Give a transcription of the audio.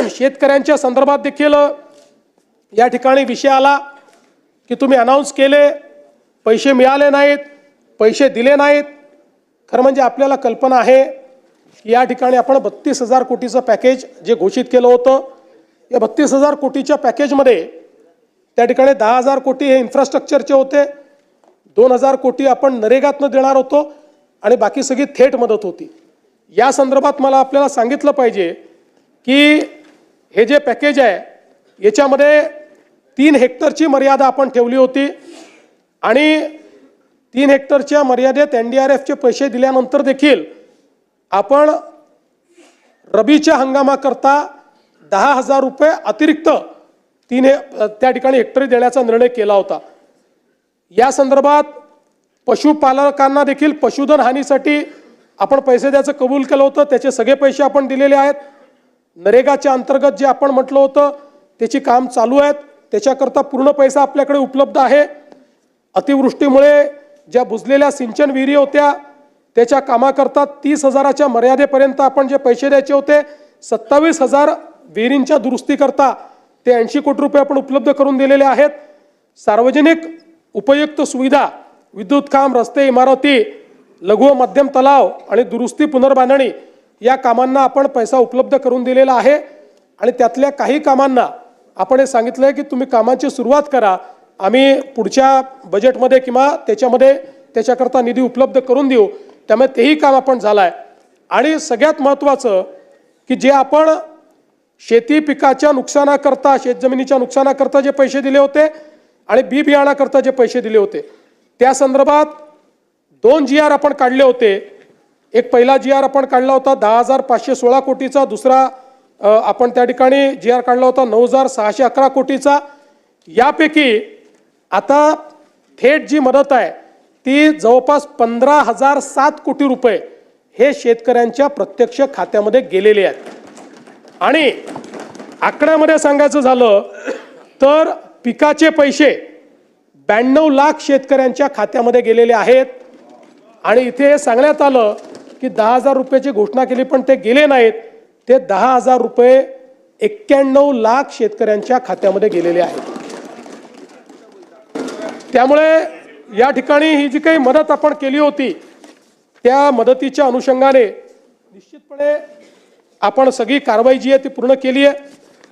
शेतकऱ्यांच्या संदर्भात देखील या ठिकाणी विषय आला की तुम्ही अनाउन्स केले, पैसे मिळाले नाहीत, पैसे दिले नाहीत। खरं म्हणजे आपल्याला कल्पना आहे की या ठिकाणी आपण 32,000 कोटीचं पॅकेज जे घोषित केलं होतं, या 32,000 कोटीच्या पॅकेजमध्ये त्या ठिकाणी 10,000 कोटी हे इन्फ्रास्ट्रक्चरचे होते, 2,000 कोटी आपण नरेगातनं देणार होतो आणि बाकी सगळी थेट मदत होती। या संदर्भात मला आपल्याला सांगितलं पाहिजे की हे जे पॅकेज आहे याच्यामध्ये 3 हेक्टरची मर्यादा आपण ठेवली होती आणि 3 हेक्टरच्या मर्यादेत NDRFचे पैसे दिल्यानंतर देखील आपण रबीच्या हंगामाकरता 10,000 रुपये अतिरिक्त त्या ठिकाणी हेक्टरी देण्याचा निर्णय केला होता। या संदर्भात पशुपालकांना देखील पशुधन हानीसाठी आपण पैसे द्यायचं कबूल केलं होतं, त्याचे सगळे पैसे आपण दिलेले आहेत। नरेगाच्या अंतर्गत जे आपण म्हटलं होतं त्याची काम चालू आहेत, त्याच्याकरता पूर्ण पैसा आपल्याकडे उपलब्ध आहे। अतिवृष्टीमुळे ज्या बुजलेल्या सिंचन विहिरी होत्या त्याच्या कामाकरता 30,000च्या मर्यादेपर्यंत आपण जे पैसे द्यायचे होते, 27,000 विहिरींच्या दुरुस्तीकरता ते 80 कोटी रुपये आपण उपलब्ध करून दिलेले आहेत। सार्वजनिक उपयुक्त सुविधा, विद्युत खांब, रस्ते, इमारती, लघु व मध्यम तलाव आणि दुरुस्ती पुनर्बांधणी या कामांना आपण पैसा उपलब्ध करून दिलेला आहे आणि त्यातल्या काही कामांना आपण हे सांगितलंय की तुम्ही कामांची सुरुवात करा, आम्ही पुढच्या बजेटमध्ये किंवा त्याच्यामध्ये त्याच्याकरता निधी उपलब्ध करून देऊ। त्यामुळे तेही काम आपण झालंय आणि सगळ्यात महत्त्वाचं की जे आपण शेती पिकाच्या नुकसानाकरता, शेतजमिनीच्या नुकसानाकरता जे पैसे दिले होते आणि बी बियाणाकरता जे पैसे दिले होते त्या संदर्भात 2 GR आपण काढले होते। एक पहिला GR आपण काढला होता 10,516 कोटीचा, दुसरा आपण त्या ठिकाणी GR काढला होता 9,611 कोटीचा। यापैकी आता थेट जी मदत आहे ती जवळपास 15,007 कोटी रुपये हे शेतकऱ्यांच्या प्रत्यक्ष खात्यामध्ये गेलेले आहेत। आणि आकड्यामध्ये सांगायचं झालं तर पिकाचे पैसे 92 लाख शेतकऱ्यांच्या खात्यामध्ये गेलेले आहेत आणि इथे सांगण्यात आलं की 10,000 रुपयाची घोषणा केली पण ते गेले नाहीत, ते 10,000 रुपये 91 लाख शेतकऱ्यांच्या खात्यामध्ये गेलेले आहेत। त्यामुळे या ठिकाणी ही जी काही मदत आपण केली होती त्या मदतीच्या अनुषंगाने निश्चितपणे आपण सगळी कारवाई जी आहे ती पूर्ण केली आहे।